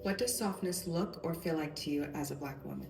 What does softness look or feel like to you as a Black woman?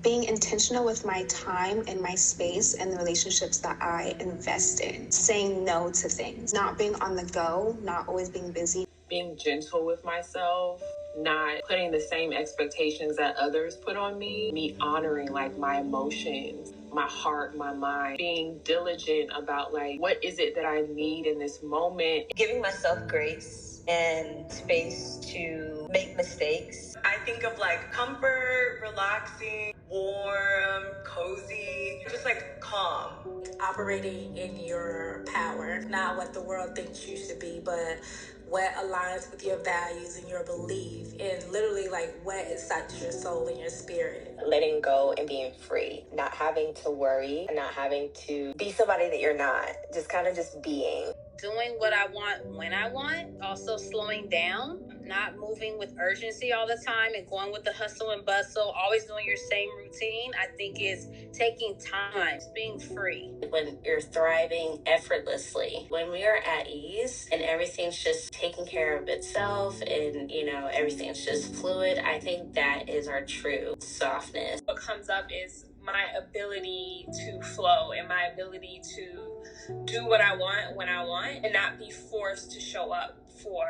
Being intentional with my time and my space and the relationships that I invest in. Saying no to things. Not being on the go, not always being busy. Being gentle with myself, not putting the same expectations that others put on me honoring like my emotions, my heart, my mind, being diligent about like, what is it that I need in this moment? Giving myself grace and space to make mistakes. I think of like comfort, relaxing, warm, cozy, just like calm. Operating in your power, not what the world thinks you should be, but what aligns with your values and your belief, and literally like what excites your soul and your spirit. Letting go and being free, not having to worry, not having to be somebody that you're not, just kind of just being. Doing what I want when I want, also slowing down, not moving with urgency all the time and going with the hustle and bustle, always doing your same routine, I think is taking time, being free. When you're thriving effortlessly, when we are at ease and everything's just taking care of itself and, everything's just fluid, I think that is our true softness. What comes up is my ability to flow and my ability to do what I want when I want and not be forced to show up for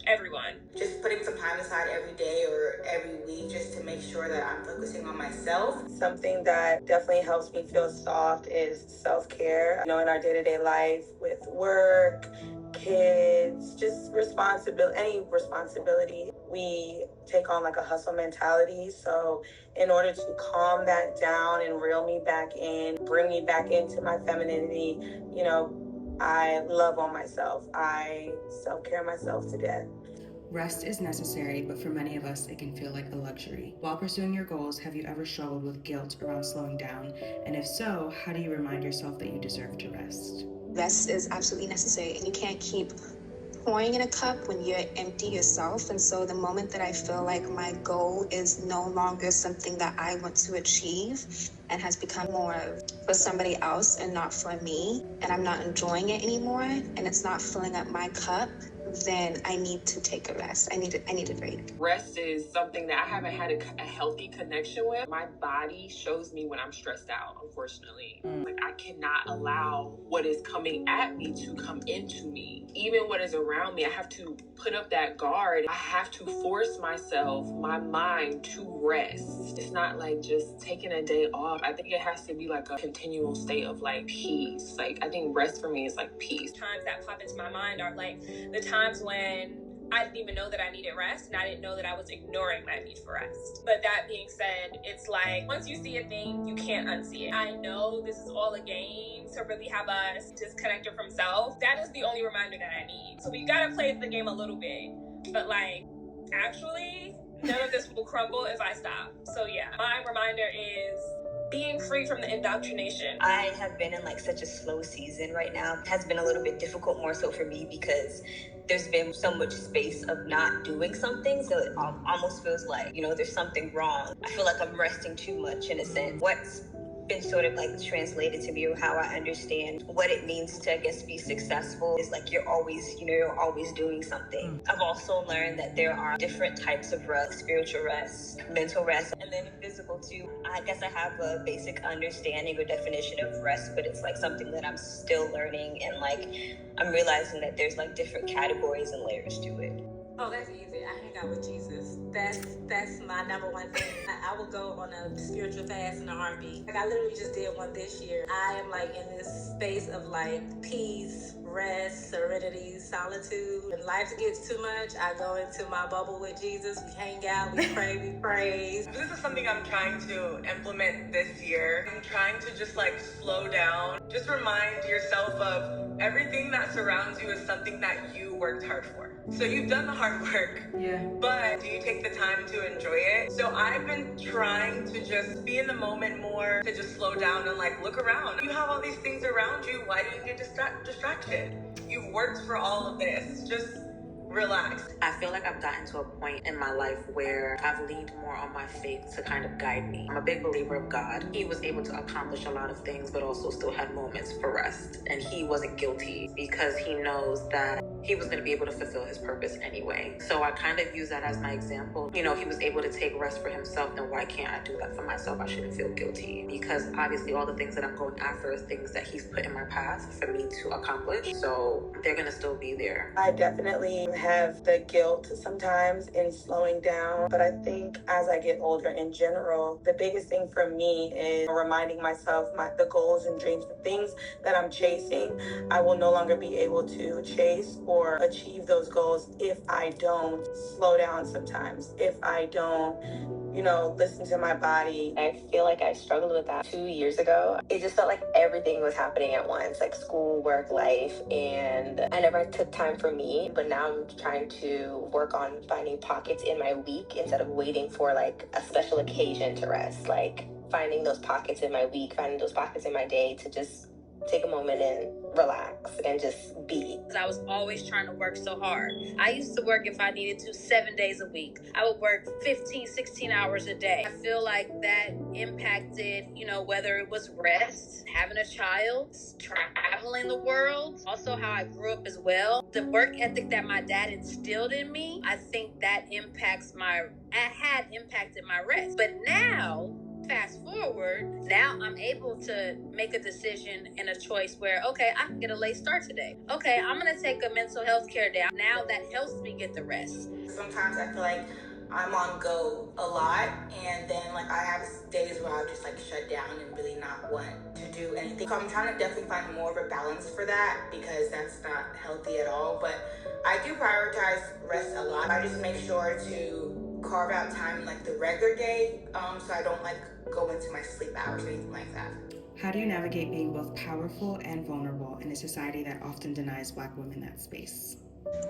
everyone. Just putting some time aside every day or every week just to make sure that I'm focusing on myself. Something that definitely helps me feel soft is self-care. In our day-to-day life with work, kids, just any responsibility, we take on like a hustle mentality. So in order to calm that down and reel me back in, bring me back into my femininity, I love on myself. I self-care myself to death. Rest is necessary, but for many of us, it can feel like a luxury. While pursuing your goals, have you ever struggled with guilt around slowing down? And if so, how do you remind yourself that you deserve to rest? Rest is absolutely necessary, and you can't keep pouring in a cup when you're empty yourself. And so the moment that I feel like my goal is no longer something that I want to achieve and has become more for somebody else and not for me, and I'm not enjoying it anymore, and it's not filling up my cup, then I need to take a rest. I need a break. Rest is something that I haven't had a healthy connection with. My body shows me when I'm stressed out, unfortunately. Like I cannot allow what is coming at me to come into me. Even what is around me, I have to put up that guard. I have to force myself, my mind to rest. It's not like just taking a day off. I think it has to be like a continual state of like peace. Like I think rest for me is like peace. Times that pop into my mind are like the times when I didn't even know that I needed rest, and I didn't know that I was ignoring my need for rest. But that being said, it's like once you see a thing, you can't unsee it. I know this is all a game to really have us disconnected from self. That is the only reminder that I need. So we gotta play the game a little bit, but like actually none of this will crumble if I stop. So yeah, my reminder is being free from the indoctrination. I have been in like such a slow season right now. It has been a little bit difficult, more so for me, because there's been so much space of not doing something. So it almost feels like, there's something wrong. I feel like I'm resting too much in a sense. What's been sort of like translated to me, or how I understand what it means to, I guess, be successful is like you're always doing something. I've also learned that there are different types of rest: spiritual rest, mental rest, and then physical too. I guess I have a basic understanding or definition of rest, but it's like something that I'm still learning, and like I'm realizing that there's like different categories and layers to it. Oh, that's easy. I hang out with Jesus. That's my number one thing. I will go on a spiritual fast in a heartbeat. Like I literally just did one this year. I am like in this space of like peace, rest, serenity, solitude. When life gets too much, I go into my bubble with Jesus. We hang out, we pray, we praise. This is something I'm trying to implement this year. I'm trying to just like slow down. Just remind yourself of everything that surrounds you is something that you worked hard for. So you've done the hard work, but do you take the time to enjoy it? So I've been trying to just be in the moment more, to just slow down and like look around. You have all these things around you. Why do you get distracted? You've worked for all of this. Just relax. I feel like I've gotten to a point in my life where I've leaned more on my faith to kind of guide me. I'm a big believer of God. He was able to accomplish a lot of things, but also still had moments for rest. And he wasn't guilty because he knows that he was going to be able to fulfill his purpose anyway. So I kind of use that as my example. You know, he was able to take rest for himself, then why can't I do that for myself? I shouldn't feel guilty because obviously all the things that I'm going after are things that he's put in my path for me to accomplish. So they're going to still be there. I definitely have the guilt sometimes in slowing down, but I think as I get older in general, the biggest thing for me is reminding myself the goals and dreams, the things that I'm chasing, I will no longer be able to chase or achieve those goals if I don't slow down sometimes, if I don't listen to my body. I feel like I struggled with that 2 years ago. It just felt like everything was happening at once, like school, work, life, and I never took time for me. But now I'm trying to work on finding pockets in my week instead of waiting for like a special occasion to rest. Like finding those pockets in my week, finding those pockets in my day to just take a moment and relax and just be. I was always trying to work so hard. I used to work, if I needed to, 7 days a week. I would work 15, 16 hours a day. I feel like that impacted, whether it was rest, having a child, traveling the world, also how I grew up as well. The work ethic that my dad instilled in me, I think that had impacted my rest. But now, fast forward, now I'm able to make a decision and a choice where, okay, I can get a late start today. Okay, I'm going to take a mental health care day. Now that helps me get the rest. Sometimes I feel like I'm on go a lot, and then like I have days where I'll just like shut down and really not want to do anything. So I'm trying to definitely find more of a balance for that because that's not healthy at all. But I do prioritize rest a lot. I just make sure to carve out time like the regular day, so I don't like go into my sleep hours or anything like that. How do you navigate being both powerful and vulnerable in a society that often denies Black women that space?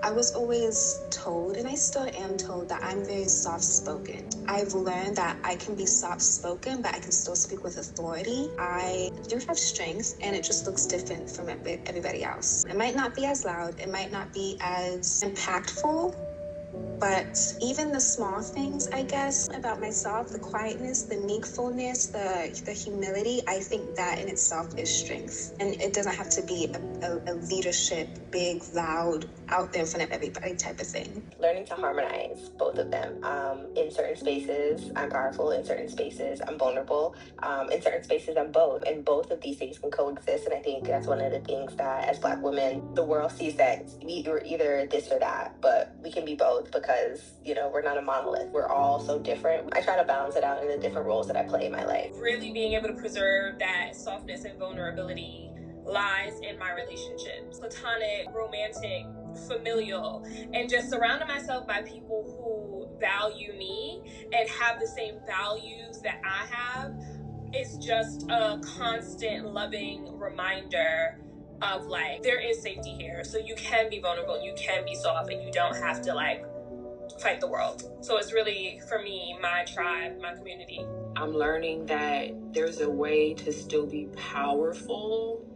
I was always told, and I still am told, that I'm very soft-spoken. I've learned that I can be soft-spoken, but I can still speak with authority. I do have strength, and it just looks different from everybody else. It might not be as loud, it might not be as impactful, but even the small things, I guess, about myself, the quietness, the meekfulness, the humility, I think that in itself is strength. And it doesn't have to be a leadership, big, loud, out there in front of everybody type of thing. Learning to harmonize both of them. In certain spaces, I'm powerful. In certain spaces, I'm vulnerable. In certain spaces, I'm both. And both of these things can coexist. And I think that's one of the things that as Black women, the world sees that we're either this or that, but we can be both because, we're not a monolith. We're all so different. I try to balance it out in the different roles that I play in my life. Really being able to preserve that softness and vulnerability lies in my relationships. Platonic, romantic, familial, and just surrounding myself by people who value me and have the same values that I have is just a constant loving reminder of like, there is safety here. So you can be vulnerable, you can be soft, and you don't have to like fight the world. So it's really, for me, my tribe, my community. I'm learning that there's a way to still be powerful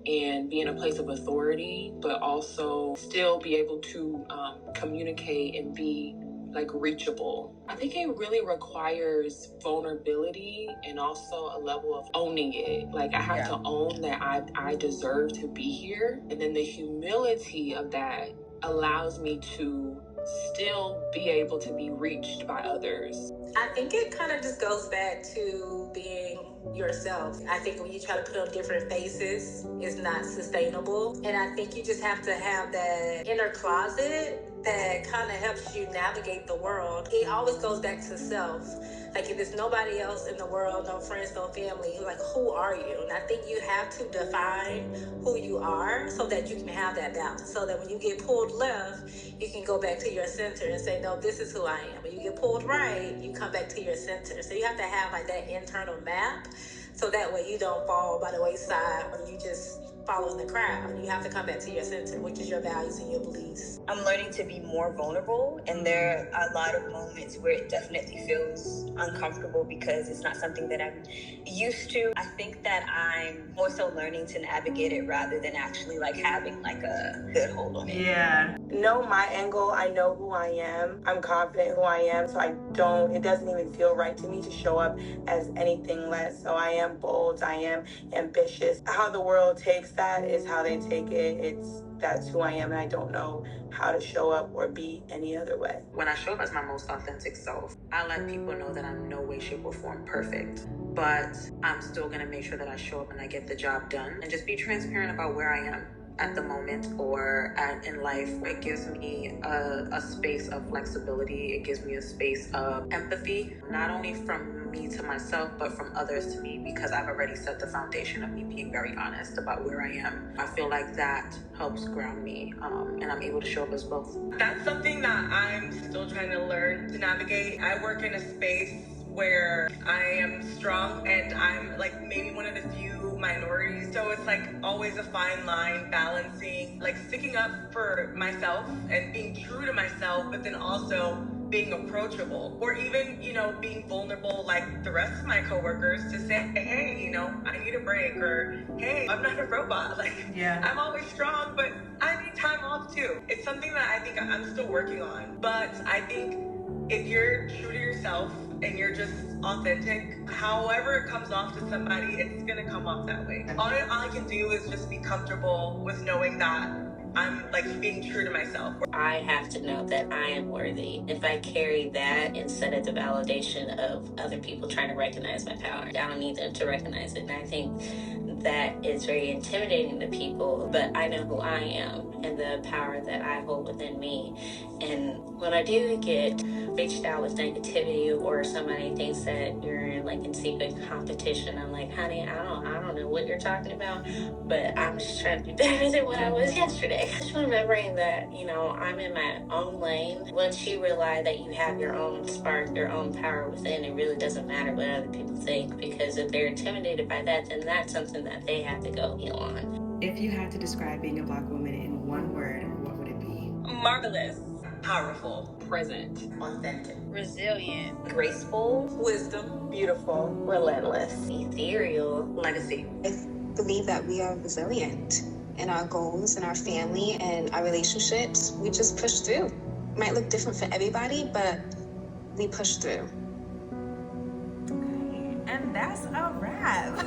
and be in a place of authority, but also still be able to communicate and be like reachable. I think it really requires vulnerability and also a level of owning it. Like I have to own that I deserve to be here. And then the humility of that allows me to still be able to be reached by others. I think it kind of just goes back to being yourself. I think when you try to put on different faces, it's not sustainable. And I think you just have to have that inner closet that kind of helps you navigate the world. It always goes back to self. Like if there's nobody else in the world, no friends, no family, like who are you? And I think you have to define who you are so that you can have that balance. So that when you get pulled left, you can go back to your center and say, no, this is who I am. When you get pulled right, you come back to your center. So you have to have like that internal map so that way you don't fall by the wayside when you just following the crowd. You have to come back to your center, which is your values and your beliefs. I'm learning to be more vulnerable, and there are a lot of moments where it definitely feels uncomfortable because it's not something that I'm used to. I think that I'm more so learning to navigate it rather than actually like having like a good hold on it. Yeah. Know my angle. I know who I am. I'm confident who I am, so it doesn't even feel right to me to show up as anything less. So I am bold. I am ambitious. How the world takes that is how they take it. That's who I am, and I don't know how to show up or be any other way. When I show up as my most authentic self, I let people know that I'm no way, shape, or form perfect. But I'm still gonna make sure that I show up and I get the job done and just be transparent about where I am at the moment or in life. It gives me a space of flexibility. It gives me a space of empathy, not only from me to myself, but from others to me, because I've already set the foundation of me being very honest about where I am. I feel like that helps ground me, and I'm able to show up as both. That's something that I'm still trying to learn to navigate. I work in a space where I am strong and I'm like maybe one of the few minorities. So it's like always a fine line balancing like sticking up for myself and being true to myself, but then also being approachable, or even, being vulnerable like the rest of my coworkers to say, hey, I need a break, or hey, I'm not a robot. Like, yeah, I'm always strong, but I need time off too. It's something that I think I'm still working on. But I think if you're true to yourself and you're just authentic, however it comes off to somebody, it's gonna come off that way. All I can do is just be comfortable with knowing that I'm like being true to myself. I have to know that I am worthy. If I carry that instead of the validation of other people trying to recognize my power, I don't need them to recognize it. And I think that is very intimidating to people, but I know who I am and the power that I hold within me. And when I do get reached out with negativity, or somebody thinks that you're in secret competition, I'm like, honey, I don't know what you're talking about, but I'm just trying to be better than what I was yesterday. Just remembering that, I'm in my own lane. Once you realize that you have your own spark, your own power within, it really doesn't matter what other people think, because if they're intimidated by that, then that's something that they have to go heal on. If you had to describe being a Black woman in one word, what would it be? Marvelous. Powerful. Present. Authentic. Resilient. Graceful. Wisdom. Beautiful. Relentless. Ethereal. Legacy. I believe that we are resilient in our goals, in our family, and our relationships. We just push through. It might look different for everybody, but we push through. And that's a wrap.